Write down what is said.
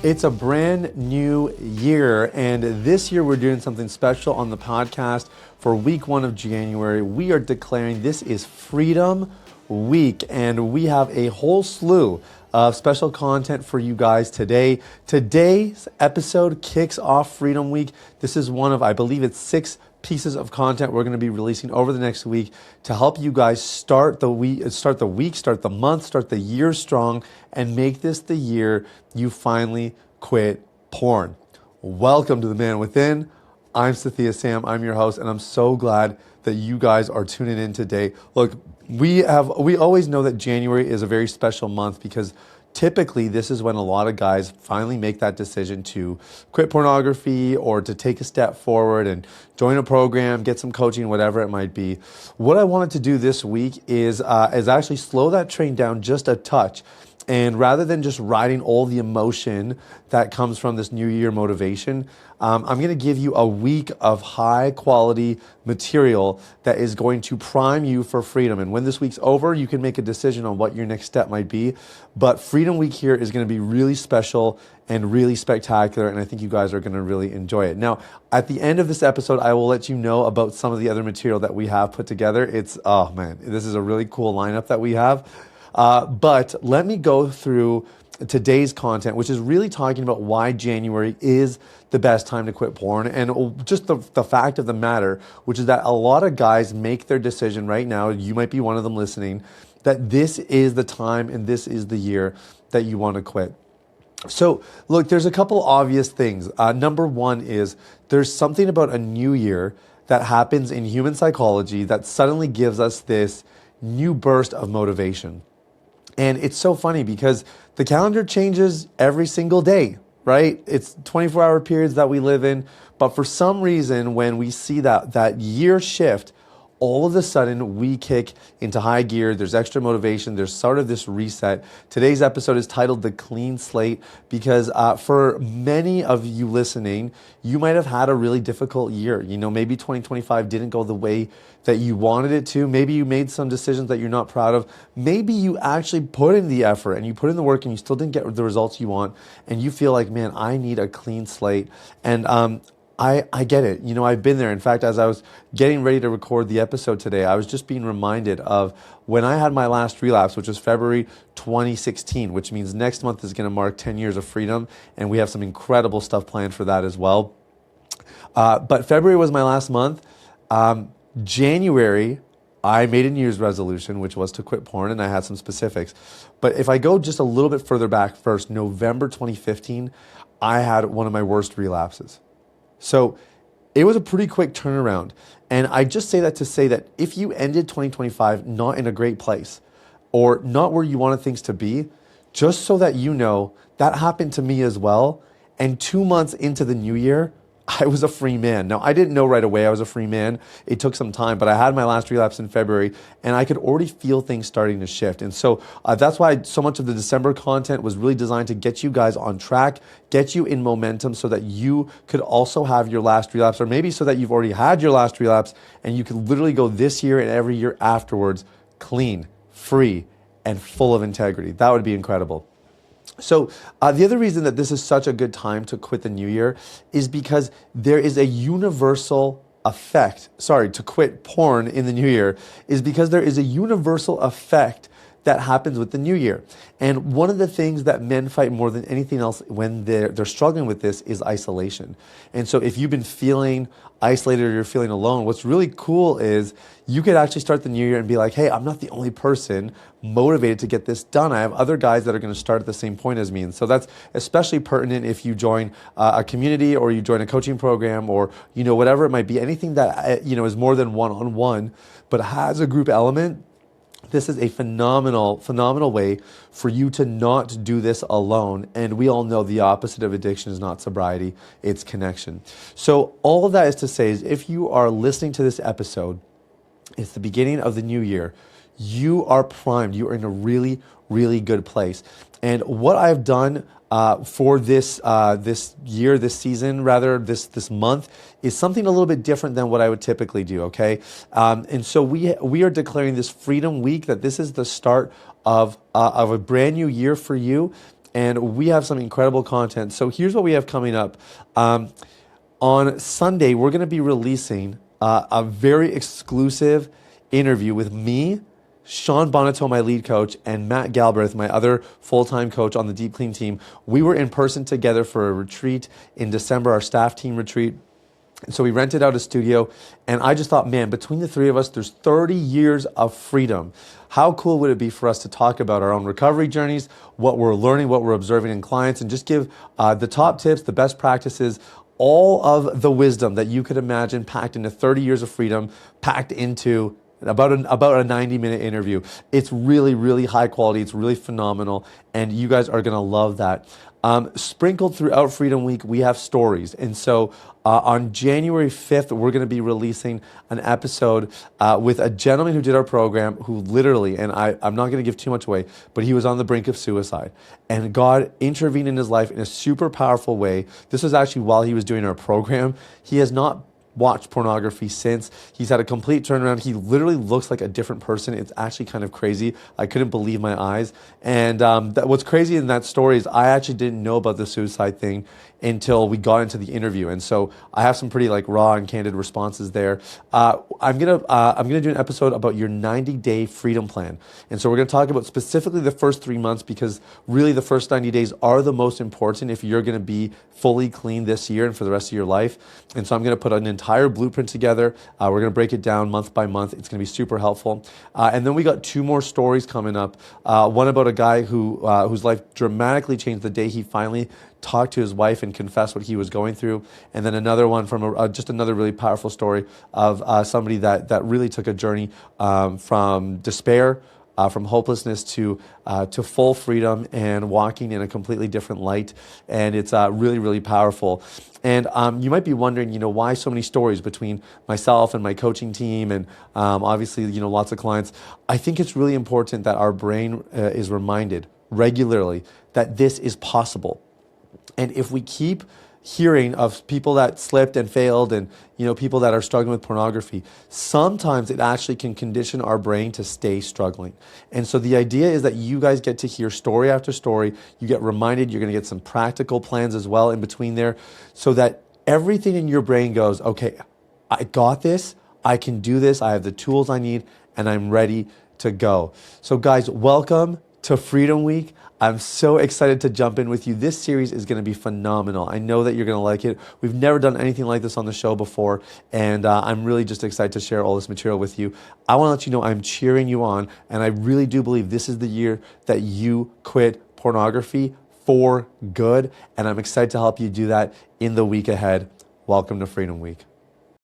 It's a brand new year, and this year we're doing something special on the podcast for week 1 of January. We are declaring this is Freedom Week, and we have a whole slew of special content for you guys today. Today's episode kicks off Freedom Week. This is one of, I believe it's 6 pieces of content we're going to be releasing over the next week to help you guys start the month, start the year strong, and make this the year you finally quit porn. Welcome to The Man Within. I'm Sathiya Sam. I'm your host, and I'm so glad that you guys are tuning in today. Look, we always know that January is a very special month because typically this is when a lot of guys finally make that decision to quit pornography or to take a step forward and join a program, get some coaching, whatever it might be. What I wanted to do this week is actually slow that train down just a touch. And rather than just riding all the emotion that comes from this New Year motivation, I'm going to give you a week of high quality material that is going to prime you for freedom. And when this week's over, you can make a decision on what your next step might be. But Freedom Week here is going to be really special and really spectacular, and I think you guys are going to really enjoy it. Now, at the end of this episode, I will let you know about some of the other material that we have put together. This is a really cool lineup that we have. But let me go through today's content, which is really talking about why January is the best time to quit porn. And just the fact of the matter, which is that a lot of guys make their decision right now, you might be one of them listening, that this is the time and this is the year that you want to quit. So look, there's a couple obvious things. Number one is there's something about a new year that happens in human psychology that suddenly gives us this new burst of motivation. And it's so funny because the calendar changes every single day, right? It's 24-hour periods that we live in. But for some reason, when we see that year shift, all of a sudden we kick into high gear. There's extra motivation. There's sort of this reset. Today's episode is titled The Clean Slate because for many of you listening, you might have had a really difficult year. You know, maybe 2025 didn't go the way that you wanted it to. Maybe you made some decisions that you're not proud of. Maybe you actually put in the effort and you put in the work and you still didn't get the results you want. And you feel like, man, I need a clean slate. And I get it. You know, I've been there. In fact, as I was getting ready to record the episode today, I was just being reminded of when I had my last relapse, which was February 2016, which means next month is going to mark 10 years of freedom. And we have some incredible stuff planned for that as well. But February was my last month. January, I made a New Year's resolution, which was to quit porn, and I had some specifics. But if I go just a little bit further back first, November 2015, I had one of my worst relapses. So it was a pretty quick turnaround. And I just say that to say that if you ended 2025 not in a great place or not where you wanted things to be, just so that you know, that happened to me as well. And 2 months into the new year, I was a free man. Now, I didn't know right away I was a free man. It took some time, but I had my last relapse in February, and I could already feel things starting to shift. And so that's why so much of the December content was really designed to get you guys on track, get you in momentum so that you could also have your last relapse, or maybe so that you've already had your last relapse, and you could literally go this year and every year afterwards clean, free, and full of integrity. That would be incredible. So the other reason that this is such a good time to quit the new year is because there is a universal effect, to quit porn in the new year is because there is a universal effect that happens with the new year. And one of the things that men fight more than anything else when they're struggling with this is isolation. And so if you've been feeling isolated or you're feeling alone, what's really cool is you could actually start the new year and be like, hey, I'm not the only person motivated to get this done. I have other guys that are going to start at the same point as me. And so that's especially pertinent if you join a community or you join a coaching program or, you know, whatever it might be, anything that, you know, is more than one-on-one, but has a group element. This is a phenomenal way for you to not do this alone. And we all know the opposite of addiction is not sobriety, it's connection. So all of that is to say is if you are listening to this episode, it's the beginning of the new year, you are primed. You are in a really, really good place. And what I've done for this year, this season, rather, this month, is something a little bit different than what I would typically do, okay? And so we are declaring this Freedom Week, that this is the start of a brand new year for you. and we have some incredible content. So here's what we have coming up. On Sunday, we're going to be releasing a very exclusive interview with me, Sean Bonato, my lead coach, and Matt Galbraith, my other full-time coach on the Deep Clean team. We were in person together for a retreat in December, our staff team retreat. So we rented out a studio, and I just thought, man, between the three of us, there's 30 years of freedom. How cool would it be for us to talk about our own recovery journeys, what we're learning, what we're observing in clients, and just give the top tips, the best practices, all of the wisdom that you could imagine packed into 30 years of freedom, packed into about a 90-minute interview. It's really, really high quality. It's really phenomenal, and you guys are going to love that. Sprinkled throughout Freedom Week, we have stories. And so on January 5th, we're going to be releasing an episode with a gentleman who did our program who literally, and I'm not going to give too much away, but he was on the brink of suicide. And God intervened in his life in a super powerful way. This was actually while he was doing our program. He has not watched pornography since. He's had a complete turnaround. He literally looks like a different person. It's actually kind of crazy. I couldn't believe my eyes. And what's crazy in that story is I actually didn't know about the suicide thing until we got into the interview. And so I have some pretty raw and candid responses there. I'm gonna do an episode about your 90-day freedom plan. And so we're gonna talk about specifically the first 3 months, because really the first 90 days are the most important if you're gonna be fully clean this year and for the rest of your life. And so I'm gonna put an entire blueprint together. We're gonna break it down month by month. It's gonna be super helpful. And then we got 2 more stories coming up. One about a guy whose life dramatically changed the day he finally talked to his wife and confessed what he was going through. And then another one from just another really powerful story of somebody that really took a journey from despair, from hopelessness to full freedom and walking in a completely different light. And it's really, really powerful. And you might be wondering, why so many stories between myself and my coaching team and obviously, lots of clients. I think it's really important that our brain is reminded regularly that this is possible. And if we keep hearing of people that slipped and failed and people that are struggling with pornography, sometimes it actually can condition our brain to stay struggling. And so the idea is that you guys get to hear story after story. You get reminded. You're going to get some practical plans as well in between there, so that everything in your brain goes, okay, I got this. I can do this. I have the tools I need, and I'm ready to go. So guys, welcome to Freedom Week. I'm so excited to jump in with you. This series is going to be phenomenal. I know that you're going to like it. We've never done anything like this on the show before, and I'm really just excited to share all this material with you. I want to let you know I'm cheering you on, and I really do believe this is the year that you quit pornography for good, and I'm excited to help you do that in the week ahead. Welcome to Freedom Week.